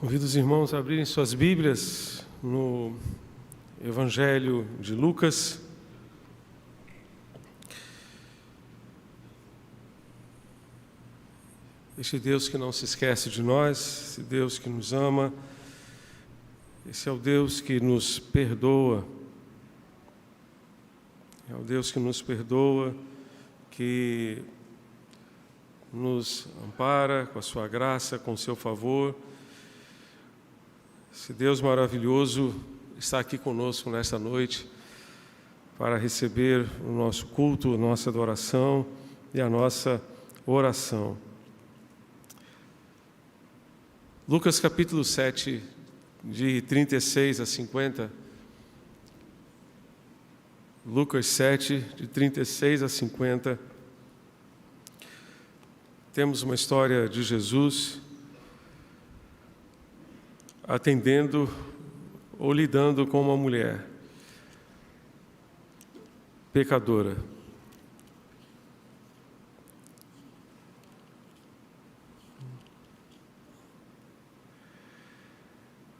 Convido os irmãos a abrirem suas Bíblias no Evangelho de Lucas. Este Deus que não se esquece de nós, esse Deus que nos ama, esse é o Deus que nos perdoa. É o Deus que nos perdoa, que nos ampara com a sua graça, com o seu favor. Esse Deus maravilhoso está aqui conosco nesta noite para receber o nosso culto, a nossa adoração e a nossa oração. Lucas capítulo 7, de 36 a 50. Lucas 7, de 36 a 50. Temos uma história de Jesus atendendo ou lidando com uma mulher pecadora.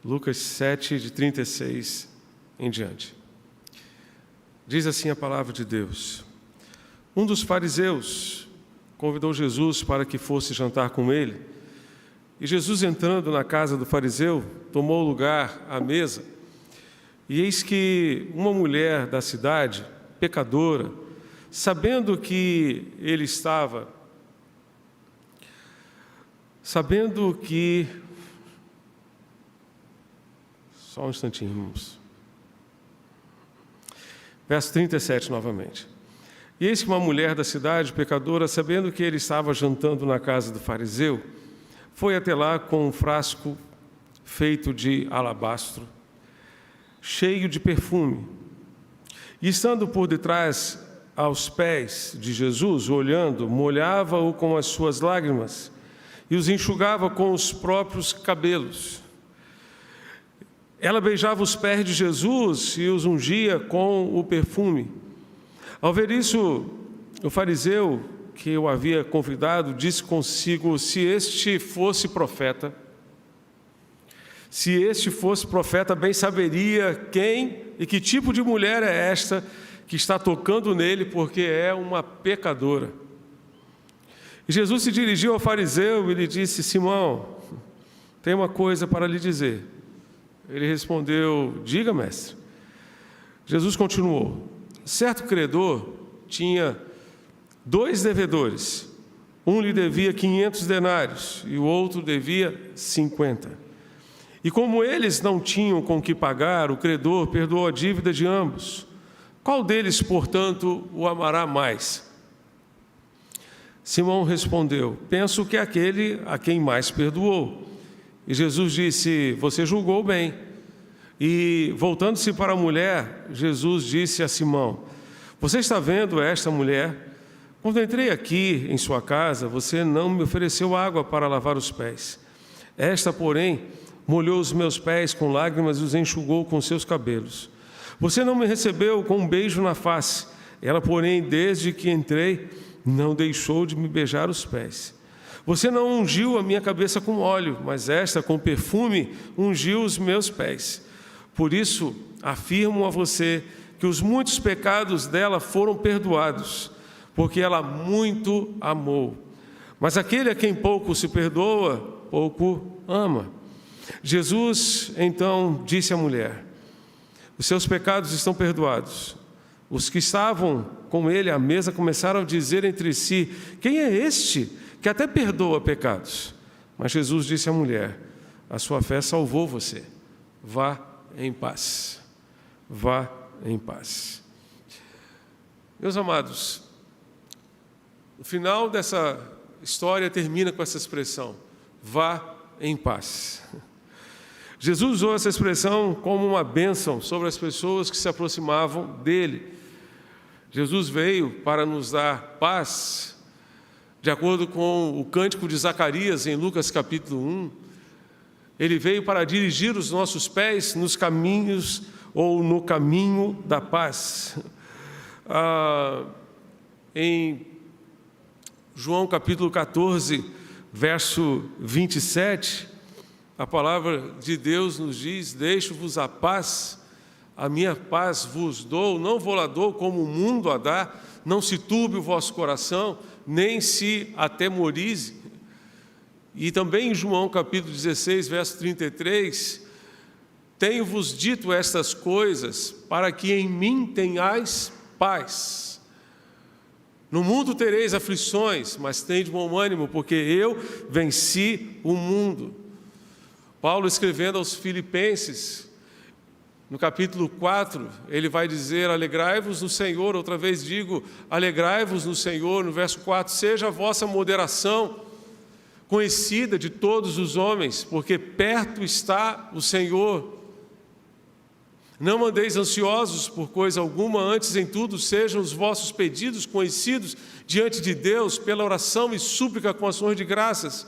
Lucas 7, de 36 em diante. Diz assim a palavra de Deus: Um dos fariseus convidou Jesus para que fosse jantar com ele. E Jesus, entrando na casa do fariseu, tomou lugar à mesa. E eis que uma mulher da cidade, pecadora, sabendo que Só um instantinho, irmãos. Verso 37 novamente. E eis que uma mulher da cidade, pecadora, sabendo que ele estava jantando na casa do fariseu, foi até lá com um frasco feito de alabastro, cheio de perfume. E estando por detrás aos pés de Jesus, olhando, molhava-o com as suas lágrimas e os enxugava com os próprios cabelos. Ela beijava os pés de Jesus e os ungia com o perfume. Ao ver isso, o fariseu que o havia convidado disse consigo: se este fosse profeta, bem saberia quem e que tipo de mulher é esta que está tocando nele, porque é uma pecadora. E Jesus se dirigiu ao fariseu e lhe disse: Simão, tenho uma coisa para lhe dizer. Ele respondeu: diga, mestre. Jesus continuou: certo credor tinha 2 devedores. Um lhe devia 500 denários e o outro devia 50. E como eles não tinham com que pagar, o credor perdoou a dívida de ambos. Qual deles, portanto, o amará mais? Simão respondeu: penso que é aquele a quem mais perdoou. E Jesus disse: você julgou bem. E voltando-se para a mulher, Jesus disse a Simão: você está vendo esta mulher? Quando entrei aqui em sua casa, você não me ofereceu água para lavar os pés. Esta, porém, molhou os meus pés com lágrimas e os enxugou com seus cabelos. Você não me recebeu com um beijo na face. Ela, porém, desde que entrei, não deixou de me beijar os pés. Você não ungiu a minha cabeça com óleo, mas esta, com perfume, ungiu os meus pés. Por isso, afirmo a você que os muitos pecados dela foram perdoados, porque ela muito amou. Mas aquele a quem pouco se perdoa, pouco ama. Jesus, então, disse à mulher: os seus pecados estão perdoados. Os que estavam com ele à mesa começaram a dizer entre si: quem é este que até perdoa pecados? Mas Jesus disse à mulher: a sua fé salvou você. Vá em paz. Vá em paz. Meus amados, o final dessa história termina com essa expressão: vá em paz. Jesus usou essa expressão como uma bênção sobre as pessoas que se aproximavam dele. Jesus veio para nos dar paz, de acordo com o cântico de Zacarias em Lucas capítulo 1. Ele veio para dirigir os nossos pés nos caminhos ou no caminho da paz. Em João capítulo 14, verso 27, A palavra de Deus nos diz: deixo-vos a paz, a minha paz vos dou, não vou lá dou como o mundo a dá, não se turbe o vosso coração, nem se atemorize. E também em João capítulo 16, verso 33, tenho-vos dito estas coisas, para que em mim tenhais paz. No mundo tereis aflições, mas tende bom ânimo, porque eu venci o mundo. Paulo, escrevendo aos Filipenses, no capítulo 4, ele vai dizer: alegrai-vos no Senhor. Outra vez digo, alegrai-vos no Senhor. No verso 4, seja a vossa moderação conhecida de todos os homens, porque perto está o Senhor. Não andeis ansiosos por coisa alguma, antes em tudo sejam os vossos pedidos conhecidos diante de Deus, pela oração e súplica com ações de graças.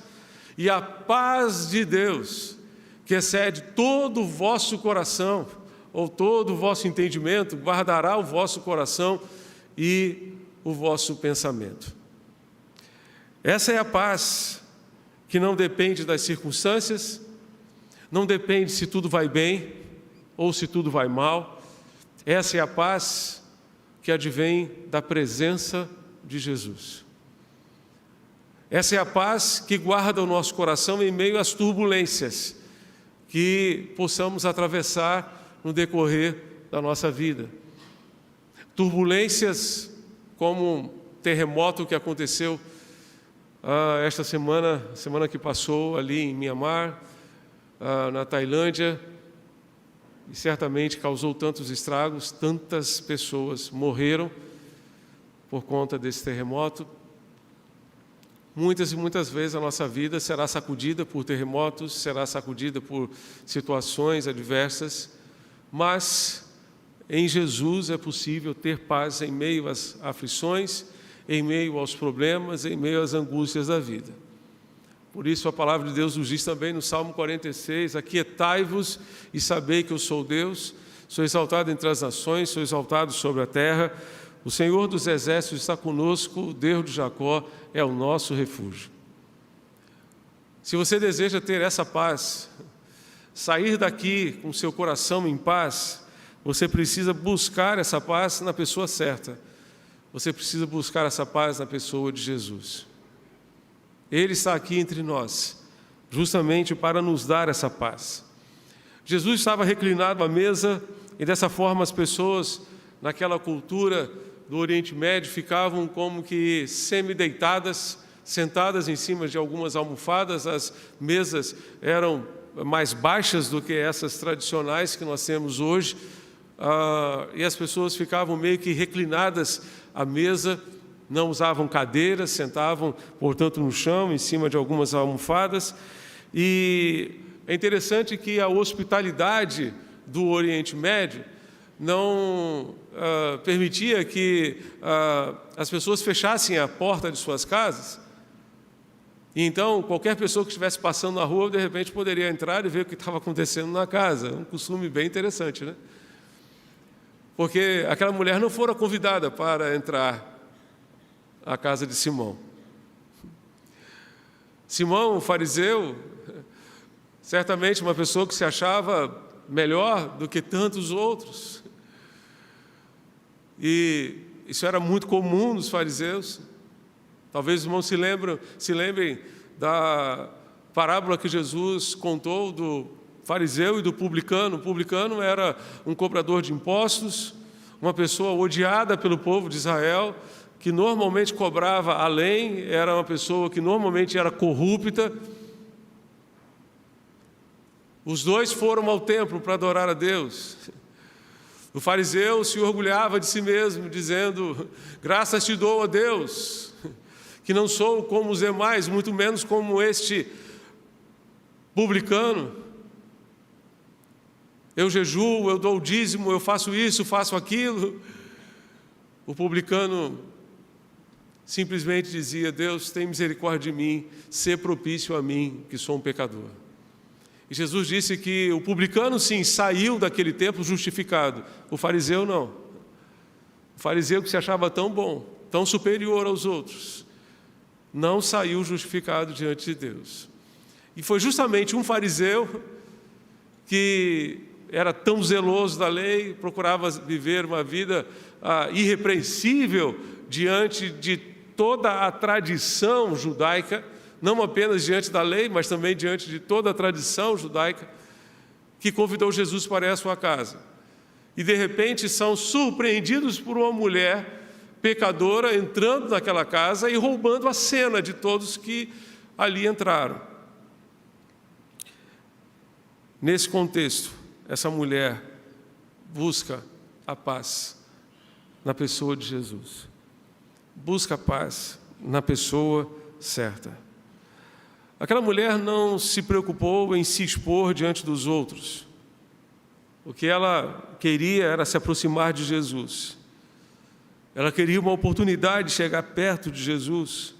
E a paz de Deus, que excede todo o vosso coração, ou todo o vosso entendimento, guardará o vosso coração e o vosso pensamento. Essa é a paz que não depende das circunstâncias, não depende se tudo vai bem ou se tudo vai mal. Essa é a paz que advém da presença de Jesus. Essa é a paz que guarda o nosso coração em meio às turbulências que possamos atravessar no decorrer da nossa vida. Turbulências como um terremoto que aconteceu esta semana que passou ali em Mianmar, na Tailândia, e certamente causou tantos estragos, tantas pessoas morreram por conta desse terremoto. Muitas e muitas vezes a nossa vida será sacudida por terremotos, será sacudida por situações adversas, mas em Jesus é possível ter paz em meio às aflições, em meio aos problemas, em meio às angústias da vida. Por isso a palavra de Deus nos diz também no Salmo 46, aquietai-vos e sabei que eu sou Deus, sou exaltado entre as nações, sou exaltado sobre a terra, o Senhor dos exércitos está conosco, o Deus de Jacó é o nosso refúgio. Se você deseja ter essa paz, sair daqui com seu coração em paz, você precisa buscar essa paz na pessoa certa. Você precisa buscar essa paz na pessoa de Jesus. Ele está aqui entre nós, justamente para nos dar essa paz. Jesus estava reclinado à mesa e dessa forma as pessoas naquela cultura do Oriente Médio ficavam como que semi-deitadas, sentadas em cima de algumas almofadas. As mesas eram mais baixas do que essas tradicionais que nós temos hoje, e as pessoas ficavam meio que reclinadas à mesa, não usavam cadeiras, sentavam, portanto, no chão, em cima de algumas almofadas. E é interessante que a hospitalidade do Oriente Médio não permitia que as pessoas fechassem a porta de suas casas. E então, qualquer pessoa que estivesse passando na rua, de repente, poderia entrar e ver o que estava acontecendo na casa. Um costume bem interessante, né? Porque aquela mulher não fora convidada para entrar à casa de Simão. Simão, o fariseu, certamente uma pessoa que se achava melhor do que tantos outros. E isso era muito comum nos fariseus. Talvez os irmãos se lembrem da parábola que Jesus contou do fariseu e do publicano. O publicano era um cobrador de impostos, uma pessoa odiada pelo povo de Israel, que normalmente cobrava além, era uma pessoa que normalmente era corrupta. Os dois foram ao templo para adorar a Deus. O fariseu se orgulhava de si mesmo, dizendo: graças te dou, ó Deus, que não sou como os demais, muito menos como este publicano. Eu jejuo, eu dou o dízimo, eu faço isso, faço aquilo. O publicano simplesmente dizia: Deus, tem misericórdia de mim, sê propício a mim, que sou um pecador. E Jesus disse que o publicano, sim, saiu daquele templo justificado. O fariseu, não. O fariseu, que se achava tão bom, tão superior aos outros, não saiu justificado diante de Deus. E foi justamente um fariseu que era tão zeloso da lei, procurava viver uma vida irrepreensível diante de toda a tradição judaica, não apenas diante da lei, mas também diante de toda a tradição judaica, que convidou Jesus para ir à sua casa. E de repente são surpreendidos por uma mulher pecadora entrando naquela casa e roubando a cena de todos que ali entraram. Nesse contexto, essa mulher busca a paz na pessoa de Jesus. Busca a paz na pessoa certa. Aquela mulher não se preocupou em se expor diante dos outros. O que ela queria era se aproximar de Jesus. Ela queria uma oportunidade de chegar perto de Jesus.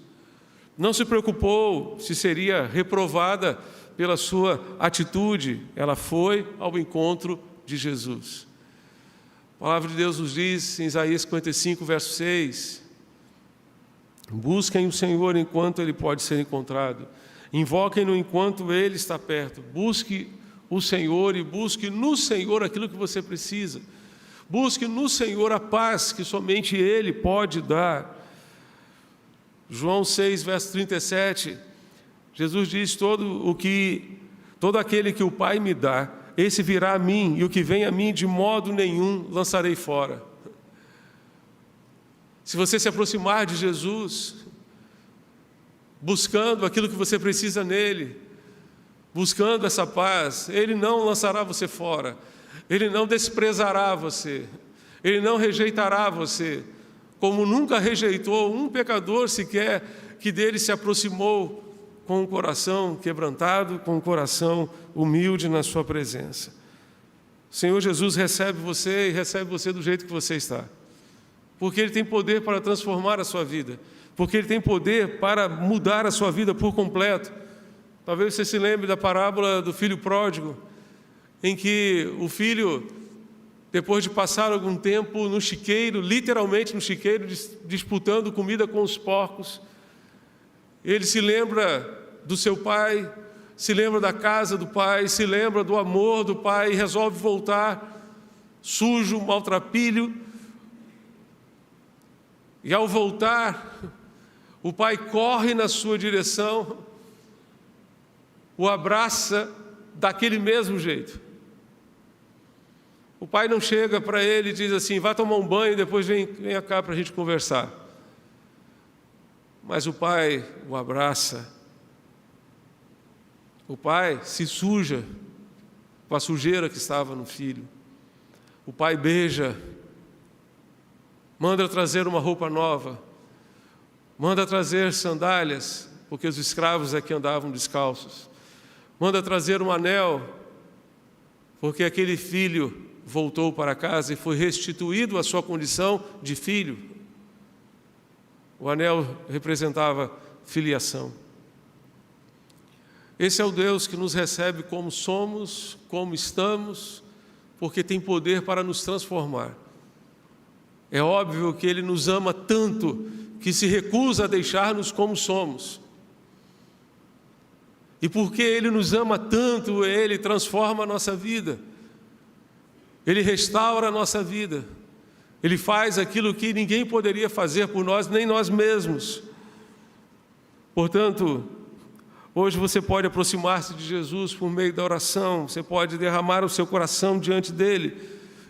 Não se preocupou se seria reprovada pela sua atitude. Ela foi ao encontro de Jesus. A palavra de Deus nos diz em Isaías 55, verso 6: busquem o Senhor enquanto Ele pode ser encontrado. Invoquem-no enquanto Ele está perto. Busque o Senhor e busque no Senhor aquilo que você precisa. Busque no Senhor a paz que somente Ele pode dar. João 6, verso 37, Jesus diz: todo aquele que o Pai me dá, esse virá a mim, e o que vem a mim de modo nenhum lançarei fora. Se você se aproximar de Jesus, buscando aquilo que você precisa nele, buscando essa paz, Ele não lançará você fora, Ele não desprezará você, Ele não rejeitará você, como nunca rejeitou um pecador sequer que dele se aproximou com o coração quebrantado, com o coração humilde na sua presença. O Senhor Jesus recebe você e recebe você do jeito que você está, porque Ele tem poder para transformar a sua vida, porque Ele tem poder para mudar a sua vida por completo. Talvez você se lembre da parábola do filho pródigo, em que o filho, depois de passar algum tempo no chiqueiro, literalmente no chiqueiro, disputando comida com os porcos, ele se lembra do seu pai, se lembra da casa do pai, se lembra do amor do pai e resolve voltar sujo, maltrapilho. E ao voltar, o pai corre na sua direção, o abraça daquele mesmo jeito. O pai não chega para ele e diz assim: vá tomar um banho e depois venha cá para a gente conversar. Mas o pai o abraça. O pai se suja com a sujeira que estava no filho. O pai beija, manda trazer uma roupa nova, manda trazer sandálias, porque os escravos aqui andavam descalços. Manda trazer um anel, porque aquele filho voltou para casa e foi restituído à sua condição de filho. O anel representava filiação. Esse é o Deus que nos recebe como somos, como estamos, porque tem poder para nos transformar. É óbvio que Ele nos ama tanto que se recusa a deixar-nos como somos. E porque Ele nos ama tanto, Ele transforma a nossa vida. Ele restaura a nossa vida. Ele faz aquilo que ninguém poderia fazer por nós, nem nós mesmos. Portanto, hoje você pode aproximar-se de Jesus por meio da oração, você pode derramar o seu coração diante dEle,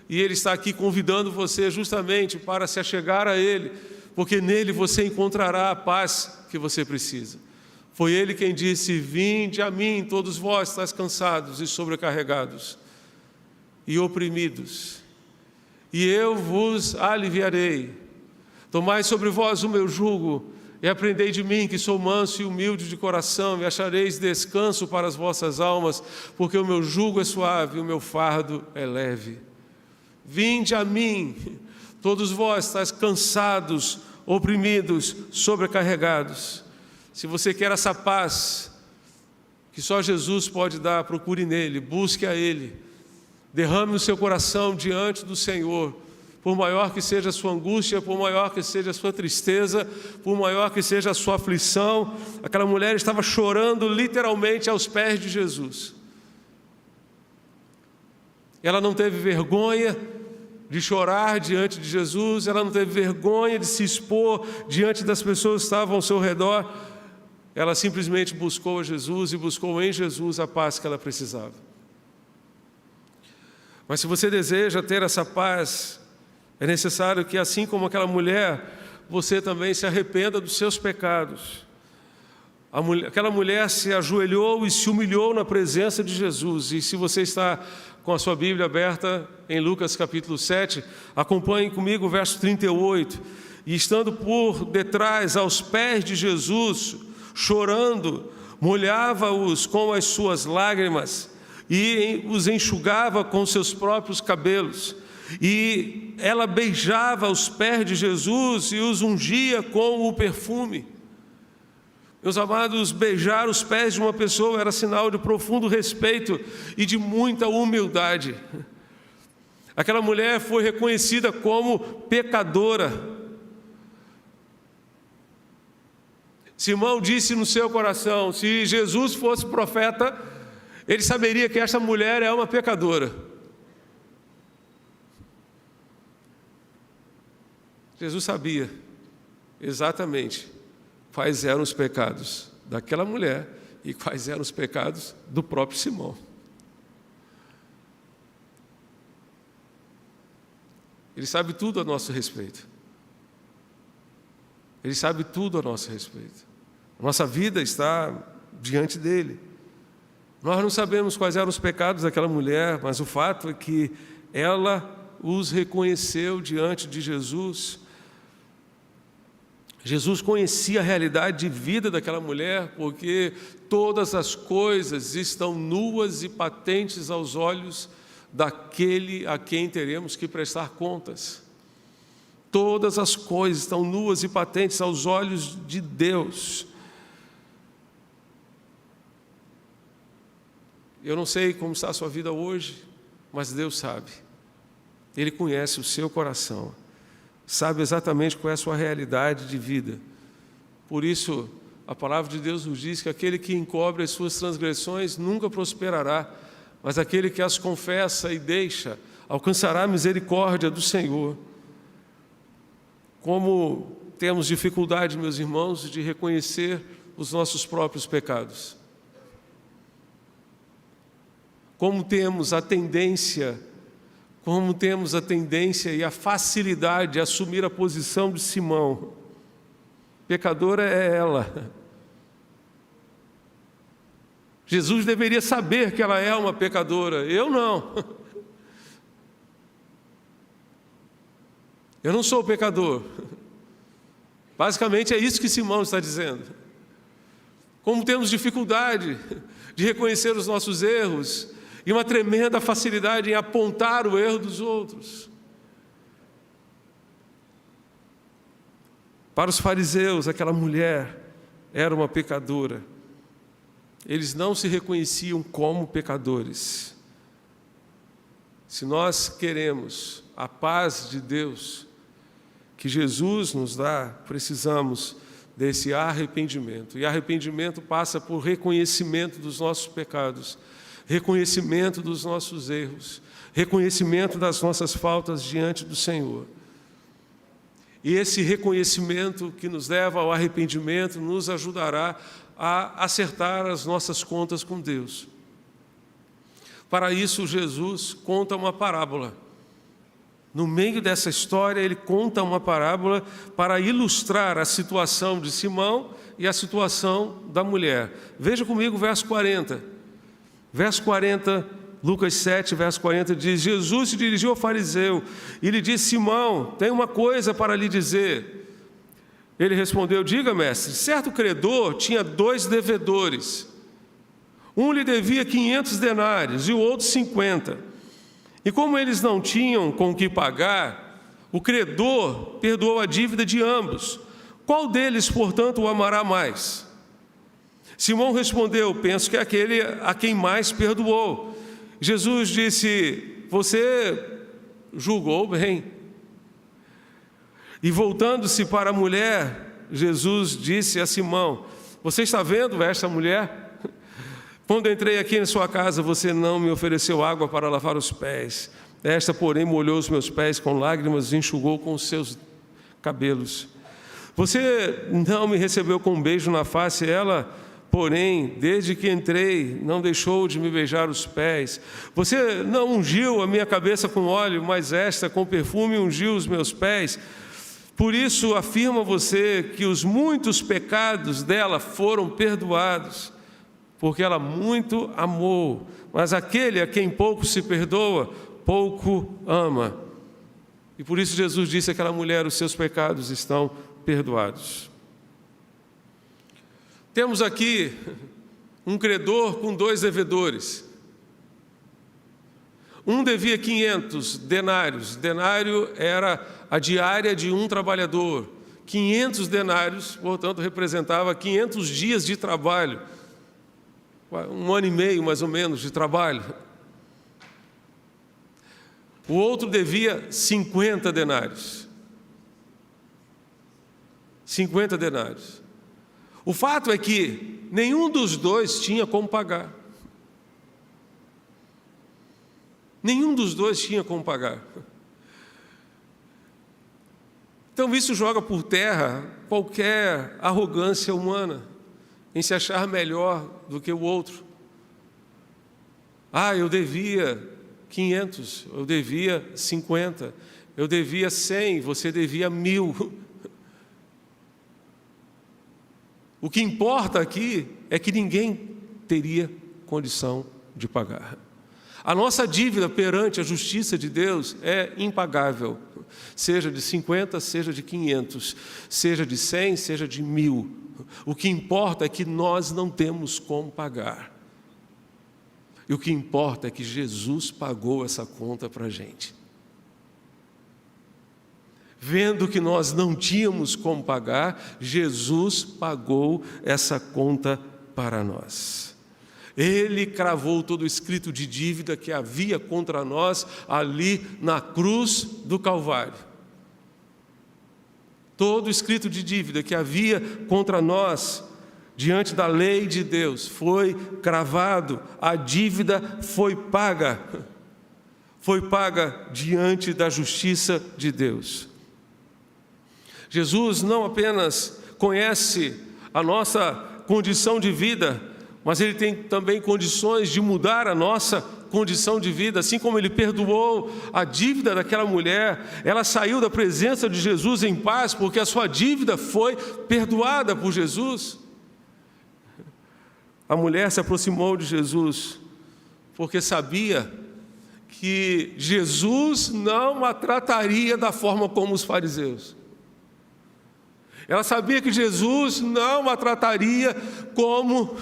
e Ele está aqui convidando você justamente para se achegar a Ele, porque nele você encontrará a paz que você precisa. Foi Ele quem disse: vinde a mim, todos vós estáis cansados e sobrecarregados e oprimidos, e eu vos aliviarei. Tomai sobre vós o meu jugo e aprendei de mim, que sou manso e humilde de coração, e achareis descanso para as vossas almas, porque o meu jugo é suave e o meu fardo é leve. Vinde a mim, todos vós estáis cansados, oprimidos, sobrecarregados. Se você quer essa paz que só Jesus pode dar, procure nele, busque a Ele, derrame o seu coração diante do Senhor, por maior que seja a sua angústia, por maior que seja a sua tristeza, por maior que seja a sua aflição, aquela mulher estava chorando literalmente aos pés de Jesus. Ela não teve vergonha de chorar diante de Jesus, ela não teve vergonha de se expor diante das pessoas que estavam ao seu redor. Ela simplesmente buscou a Jesus e buscou em Jesus a paz que ela precisava. Mas se você deseja ter essa paz, é necessário que, assim como aquela mulher, você também se arrependa dos seus pecados. Aquela mulher se ajoelhou e se humilhou na presença de Jesus. E se você está com a sua Bíblia aberta em Lucas capítulo 7, acompanhe comigo o verso 38. E estando por detrás, aos pés de Jesus, chorando, molhava-os com as suas lágrimas e os enxugava com seus próprios cabelos. E ela beijava os pés de Jesus e os ungia com o perfume. Meus amados, beijar os pés de uma pessoa era sinal de profundo respeito e de muita humildade. Aquela mulher foi reconhecida como pecadora. Simão disse no seu coração: se Jesus fosse profeta, ele saberia que esta mulher é uma pecadora. Jesus sabia exatamente quais eram os pecados daquela mulher e quais eram os pecados do próprio Simão. Ele sabe tudo a nosso respeito. Ele sabe tudo a nosso respeito. A nossa vida está diante dele. Nós não sabemos quais eram os pecados daquela mulher, mas o fato é que ela os reconheceu diante de Jesus. Jesus conhecia a realidade de vida daquela mulher, porque todas as coisas estão nuas e patentes aos olhos daquele a quem teremos que prestar contas. Todas as coisas estão nuas e patentes aos olhos de Deus. Eu não sei como está a sua vida hoje, mas Deus sabe. Ele conhece o seu coração, sabe exatamente qual é a sua realidade de vida. Por isso, a palavra de Deus nos diz que aquele que encobre as suas transgressões nunca prosperará, mas aquele que as confessa e deixa alcançará a misericórdia do Senhor. Como temos dificuldade, meus irmãos, de reconhecer os nossos próprios pecados. Como temos a tendência e a facilidade de assumir a posição de Simão. Pecadora é ela. Jesus deveria saber que ela é uma pecadora. Eu não. Eu não sou pecador. Basicamente é isso que Simão está dizendo. Como temos dificuldade de reconhecer os nossos erros e uma tremenda facilidade em apontar o erro dos outros. Para os fariseus, aquela mulher era uma pecadora. Eles não se reconheciam como pecadores. Se nós queremos a paz de Deus que Jesus nos dá, precisamos desse arrependimento. E arrependimento passa por reconhecimento dos nossos pecados, reconhecimento dos nossos erros, reconhecimento das nossas faltas diante do Senhor. E esse reconhecimento que nos leva ao arrependimento nos ajudará a acertar as nossas contas com Deus. Para isso, Jesus conta uma parábola. No meio dessa história, ele conta uma parábola para ilustrar a situação de Simão e a situação da mulher. Veja comigo o verso 40. Verso 40, Lucas 7, verso 40 diz: Jesus se dirigiu ao fariseu e lhe disse: Simão, tenho uma coisa para lhe dizer. Ele respondeu: diga, mestre. Certo credor tinha 2 devedores. Um lhe devia 500 denários e o outro 50. E como eles não tinham com o que pagar, o credor perdoou a dívida de ambos. Qual deles, portanto, o amará mais? Simão respondeu: penso que é aquele a quem mais perdoou. Jesus disse: você julgou bem. E voltando-se para a mulher, Jesus disse a Simão: você está vendo esta mulher? Quando entrei aqui em sua casa, você não me ofereceu água para lavar os pés. Esta, porém, molhou os meus pés com lágrimas e enxugou com os seus cabelos. Você não me recebeu com um beijo na face, ela, porém, desde que entrei, não deixou de me beijar os pés. Você não ungiu a minha cabeça com óleo, mas esta, com perfume, ungiu os meus pés. Por isso, afirma você que os muitos pecados dela foram perdoados, porque ela muito amou. Mas aquele a quem pouco se perdoa, pouco ama. E por isso Jesus disse àquela mulher: os seus pecados estão perdoados. Temos aqui um credor com 2 devedores. Um devia 500 denários. Denário era a diária de um trabalhador. 500 denários, portanto, representava 500 dias de trabalho. 1 ano e meio, mais ou menos, de trabalho. O outro devia 50 denários. 50 denários. O fato é que nenhum dos dois tinha como pagar. Nenhum dos dois tinha como pagar. Então isso joga por terra qualquer arrogância humana em se achar melhor do que o outro. Eu devia 500, eu devia 50, eu devia 100, você devia 1000. O que importa aqui é que ninguém teria condição de pagar. A nossa dívida perante a justiça de Deus é impagável, seja de 50, seja de 500, seja de 100, seja de 1000. O que importa é que nós não temos como pagar. E o que importa é que Jesus pagou essa conta para a gente. Vendo que nós não tínhamos como pagar, Jesus pagou essa conta para nós. Ele cravou todo o escrito de dívida que havia contra nós ali na cruz do Calvário. Todo o escrito de dívida que havia contra nós diante da lei de Deus foi cravado, a dívida foi paga diante da justiça de Deus. Jesus não apenas conhece a nossa condição de vida, mas Ele tem também condições de mudar a nossa condição de vida. Assim como Ele perdoou a dívida daquela mulher, ela saiu da presença de Jesus em paz, porque a sua dívida foi perdoada por Jesus. A mulher se aproximou de Jesus, porque sabia que Jesus não a trataria da forma como os fariseus. Ela sabia que Jesus não a trataria como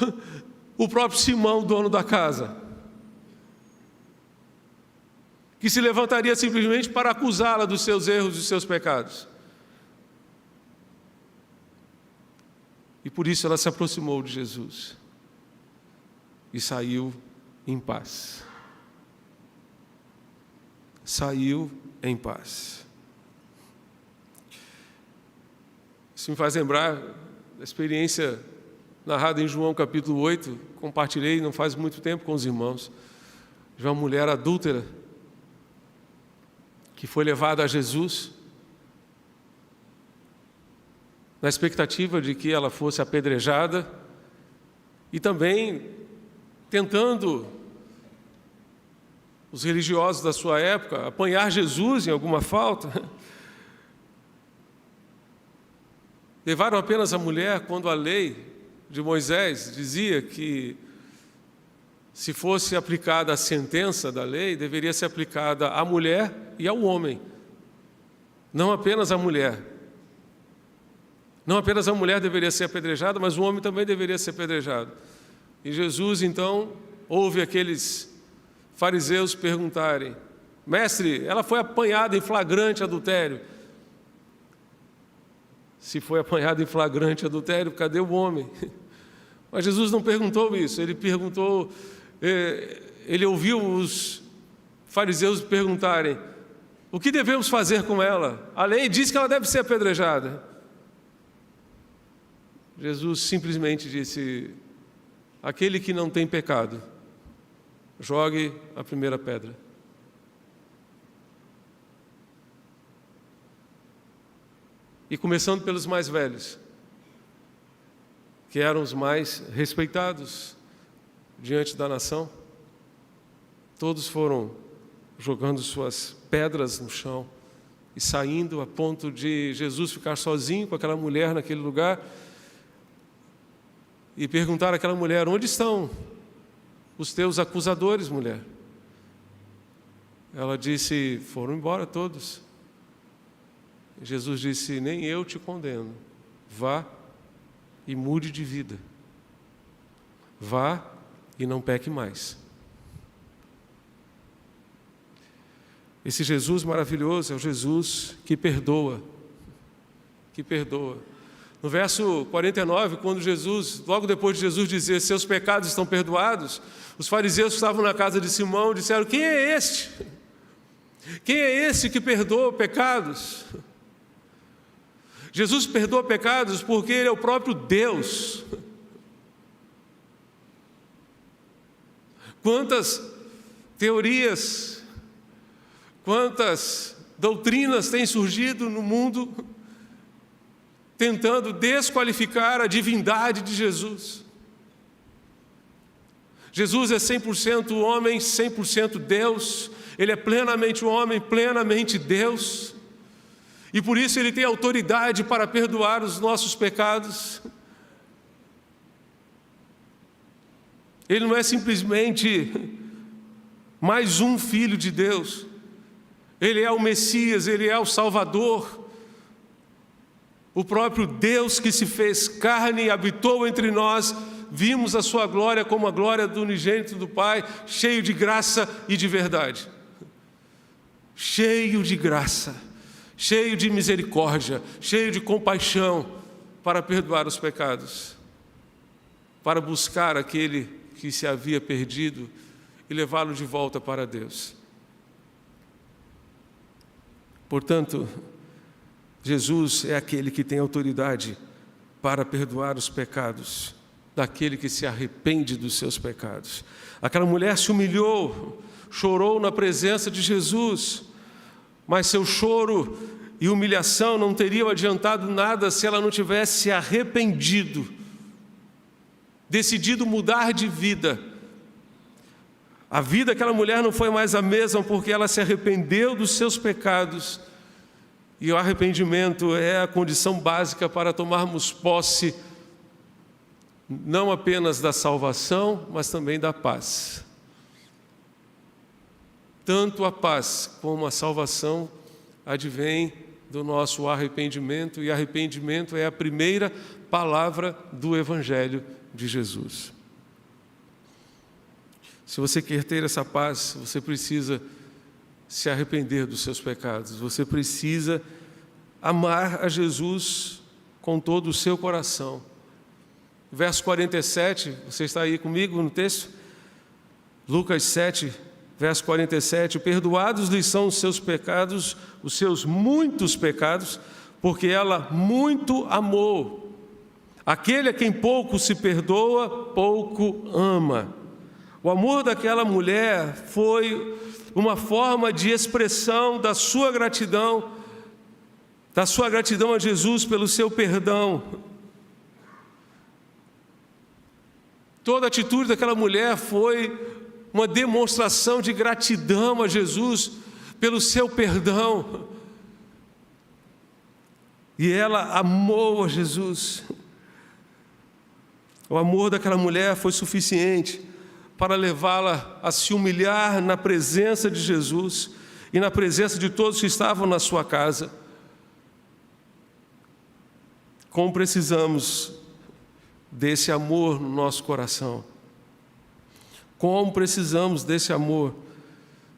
o próprio Simão, dono da casa, que se levantaria simplesmente para acusá-la dos seus erros e dos seus pecados. E por isso ela se aproximou de Jesus e saiu em paz. Saiu em paz. Isso me faz lembrar da experiência narrada em João capítulo 8, compartilhei não faz muito tempo com os irmãos, de uma mulher adúltera que foi levada a Jesus na expectativa de que ela fosse apedrejada e também tentando os religiosos da sua época apanhar Jesus em alguma falta. Levaram apenas a mulher quando a lei de Moisés dizia que, se fosse aplicada a sentença da lei, deveria ser aplicada à mulher e ao homem, não apenas à mulher. Não apenas a mulher deveria ser apedrejada, mas o homem também deveria ser apedrejado. E Jesus, então, ouve aqueles fariseus perguntarem: mestre, ela foi apanhada em flagrante adultério. Se foi apanhado em flagrante adultério, cadê o homem? Mas Jesus não perguntou isso, ele ouviu os fariseus perguntarem: O que devemos fazer com ela? A lei diz que ela deve ser apedrejada. Jesus simplesmente disse: aquele que não tem pecado, jogue a primeira pedra. E começando pelos mais velhos, que eram os mais respeitados diante da nação, todos foram jogando suas pedras no chão e saindo, a ponto de Jesus ficar sozinho com aquela mulher naquele lugar e perguntar àquela mulher: onde estão os teus acusadores, mulher? Ela disse: foram embora todos. Jesus disse: nem eu te condeno, vá e mude de vida, vá e não peque mais. Esse Jesus maravilhoso é o Jesus que perdoa, que perdoa. No verso 49, quando Jesus, logo depois de Jesus dizer: seus pecados estão perdoados, os fariseus que estavam na casa de Simão disseram: quem é este? Quem é esse que perdoa pecados? Jesus perdoa pecados porque Ele é o próprio Deus. Quantas teorias, quantas doutrinas têm surgido no mundo tentando desqualificar a divindade de Jesus. Jesus é 100% homem, 100% Deus. Ele é plenamente homem, plenamente Deus. E por isso Ele tem autoridade para perdoar os nossos pecados. Ele não é simplesmente mais um filho de Deus. Ele é o Messias, Ele é o Salvador. O próprio Deus que se fez carne e habitou entre nós. Vimos a sua glória como a glória do unigênito do Pai, cheio de graça e de verdade. Cheio de graça, cheio de misericórdia, cheio de compaixão, para perdoar os pecados, para buscar aquele que se havia perdido e levá-lo de volta para Deus. Portanto, Jesus é aquele que tem autoridade para perdoar os pecados daquele que se arrepende dos seus pecados. Aquela mulher se humilhou, chorou na presença de Jesus, mas seu choro e humilhação não teriam adiantado nada se ela não tivesse se arrependido, decidido mudar de vida. A vida daquela mulher não foi mais a mesma porque ela se arrependeu dos seus pecados. E o arrependimento é a condição básica para tomarmos posse não apenas da salvação, mas também da paz. Tanto a paz como a salvação advém do nosso arrependimento, e arrependimento é a primeira palavra do Evangelho de Jesus. Se você quer ter essa paz, você precisa se arrepender dos seus pecados, você precisa amar a Jesus com todo o seu coração. Verso 47, você está aí comigo no texto? Lucas 7, verso 47, perdoados lhes são os seus pecados, os seus muitos pecados, porque ela muito amou. Aquele a quem pouco se perdoa, pouco ama. O amor daquela mulher foi uma forma de expressão da sua gratidão a Jesus pelo seu perdão. Toda a atitude daquela mulher foi uma demonstração de gratidão a Jesus pelo seu perdão. E ela amou a Jesus. O amor daquela mulher foi suficiente para levá-la a se humilhar na presença de Jesus e na presença de todos que estavam na sua casa. Como precisamos desse amor no nosso coração. Como precisamos desse amor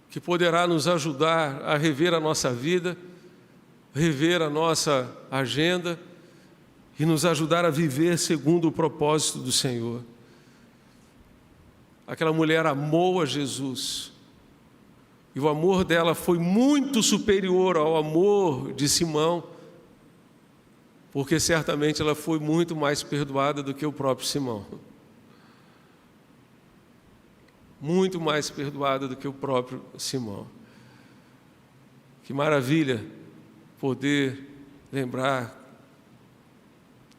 que poderá nos ajudar a rever a nossa vida, rever a nossa agenda e nos ajudar a viver segundo o propósito do Senhor. Aquela mulher amou a Jesus E o amor dela foi muito superior ao amor de Simão, porque certamente ela foi muito mais perdoada do que o próprio Simão. Muito mais perdoada do que o próprio Simão. Que maravilha poder lembrar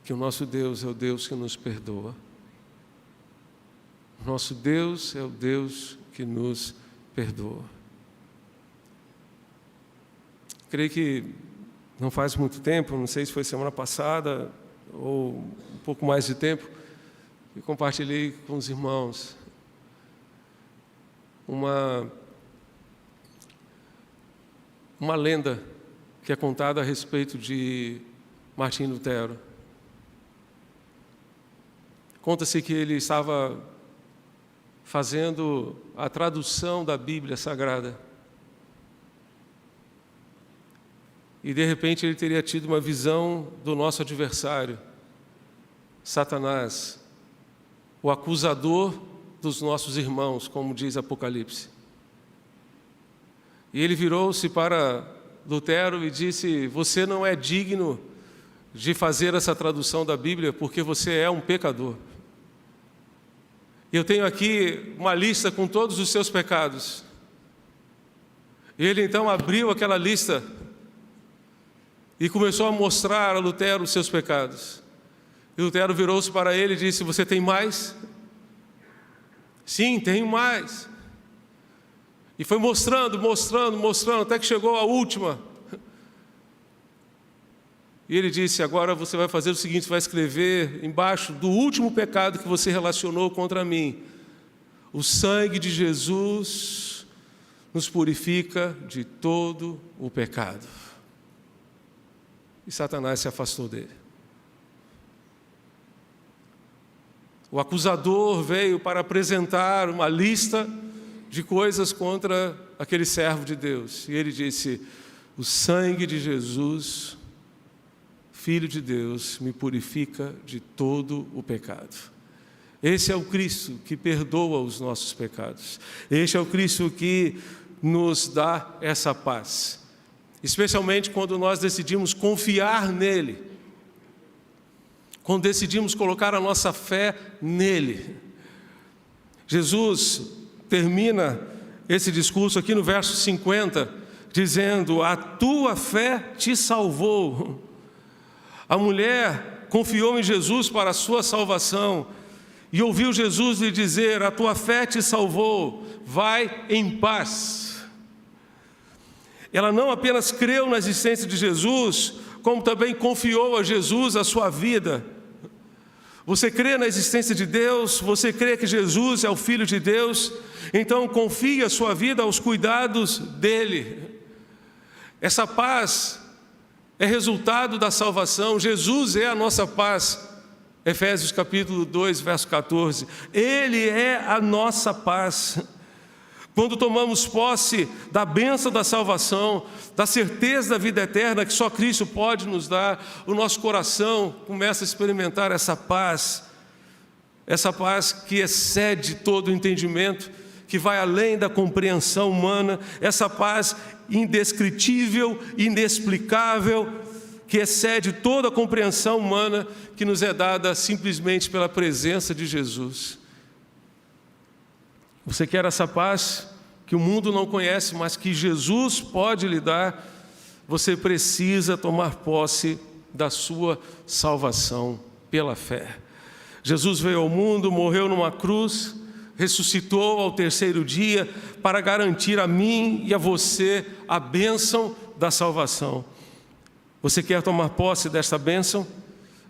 que o nosso Deus é o Deus que nos perdoa. Nosso Deus é o Deus que nos perdoa. Creio que não faz muito tempo, não sei se foi semana passada ou um pouco mais de tempo, que compartilhei com os irmãos uma lenda que é contada a respeito de Martim Lutero. Conta-se que ele estava fazendo a tradução da Bíblia Sagrada. E, de repente, ele teria tido uma visão do nosso adversário, Satanás, o acusador dos nossos irmãos, como diz Apocalipse. E ele virou-se para Lutero e disse: você não é digno de fazer essa tradução da Bíblia porque você é um pecador. Eu tenho aqui uma lista com todos os seus pecados. E ele então abriu aquela lista e começou a mostrar a Lutero os seus pecados. E Lutero virou-se para ele e disse: você tem mais? Sim, tenho mais. E foi mostrando, até que chegou a última. E ele disse: agora você vai fazer o seguinte, você vai escrever embaixo do último pecado que você relacionou contra mim: o sangue de Jesus nos purifica de todo o pecado. E Satanás se afastou dele. O acusador veio para apresentar uma lista de coisas contra aquele servo de Deus. E ele disse: o sangue de Jesus, Filho de Deus, me purifica de todo o pecado. Esse é o Cristo que perdoa os nossos pecados. Este é o Cristo que nos dá essa paz. Especialmente quando nós decidimos confiar nele. Quando decidimos colocar a nossa fé nele. Jesus termina esse discurso aqui no verso 50, dizendo: a tua fé te salvou. A mulher confiou em Jesus para a sua salvação e ouviu Jesus lhe dizer: a tua fé te salvou, vai em paz. Ela não apenas creu na existência de Jesus, como também confiou a Jesus a sua vida. Você crê na existência de Deus? Você crê que Jesus é o Filho de Deus? Então confie a sua vida aos cuidados dele. Essa paz é resultado da salvação. Jesus é a nossa paz. Efésios capítulo 2, verso 14. Ele é a nossa paz. Quando tomamos posse da bênção da salvação, da certeza da vida eterna que só Cristo pode nos dar, o nosso coração começa a experimentar essa paz que excede todo o entendimento, que vai além da compreensão humana, essa paz indescritível, inexplicável, que excede toda a compreensão humana, que nos é dada simplesmente pela presença de Jesus. Você quer essa paz que o mundo não conhece, mas que Jesus pode lhe dar? Você precisa tomar posse da sua salvação pela fé. Jesus veio ao mundo, morreu numa cruz, ressuscitou ao terceiro dia para garantir a mim e a você a bênção da salvação. Você quer tomar posse desta bênção?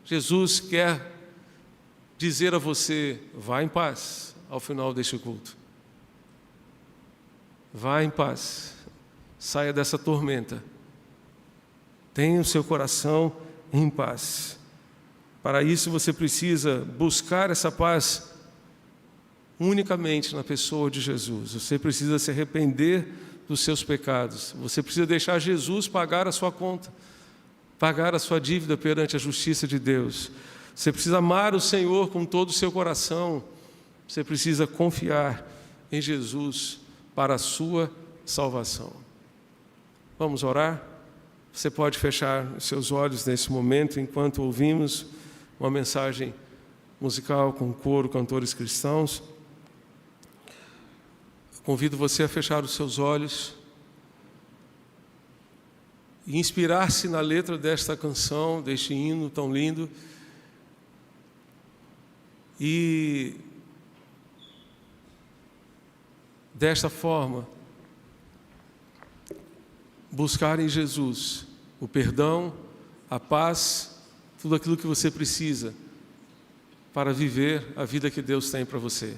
Jesus quer dizer a você: vá em paz ao final deste culto. Vá em paz, saia dessa tormenta, tenha o seu coração em paz. Para isso você precisa buscar essa paz unicamente na pessoa de Jesus. Você precisa se arrepender dos seus pecados, você precisa deixar Jesus pagar a sua conta, pagar a sua dívida perante a justiça de Deus. Você precisa amar o Senhor com todo o seu coração, você precisa confiar em Jesus para a sua salvação. Vamos orar? Você pode fechar os seus olhos nesse momento enquanto ouvimos uma mensagem musical com coro, cantores cristãos. Convido você a fechar os seus olhos e inspirar-se na letra desta canção, deste hino tão lindo, e desta forma buscar em Jesus o perdão, a paz, tudo aquilo que você precisa para viver a vida que Deus tem para você.